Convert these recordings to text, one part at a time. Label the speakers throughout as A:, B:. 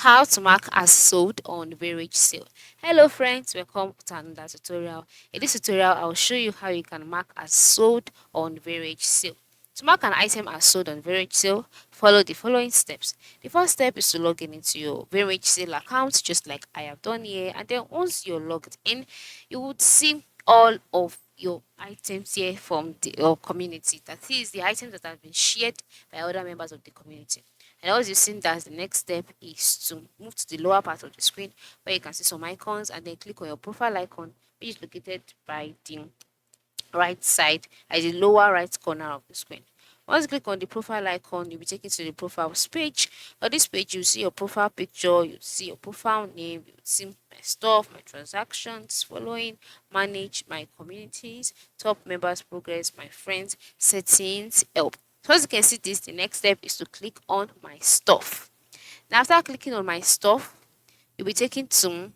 A: How to mark as sold on Varagesale. Hello friends, welcome to another tutorial. In this tutorial, I'll show you how you can mark as sold on Varagesale. To mark an item as sold on Varagesale, follow the following steps. The first step is to log in into your Varagesale account, just like I have done here. And then once you're logged in, you would see all of your items here from your community. That is the items that have been shared by other members of the community. And as you've seen that, the next step is to move to the lower part of the screen where you can see some icons and then click on your profile icon, which is located by the right side at the lower right corner of the screen. Once you click on the profile icon, you'll be taken to the profiles page. On this page, you see your profile picture, you see your profile name, you see my stuff, my transactions, following, manage my communities, top members progress, my friends, settings, help. So as you can see this, the next step is to click on my stuff. Now after clicking on my stuff, you'll be taken to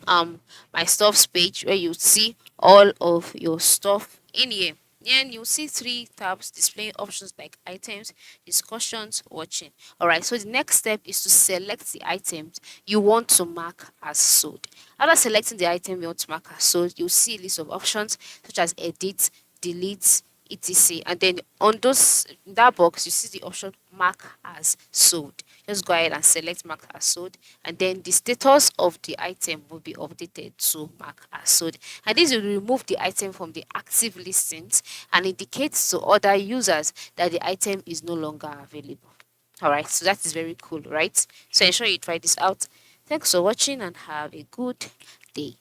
A: my stuffs page where you see all of your stuff in here. Then you'll see three tabs displaying options like items, discussions, watching. Alright, so the next step is to select the items you want to mark as sold. After selecting the item you want to mark as sold, you'll see a list of options such as edit, delete, etc. And then on those in that box you see the option mark as sold. Just go ahead and select mark as sold, and then the status of the item will be updated to mark as sold. And this will remove the item from the active listings and indicates to other users that the item is no longer available. Alright, so that is very cool, right? So ensure you try this out. Thanks for watching and have a good day.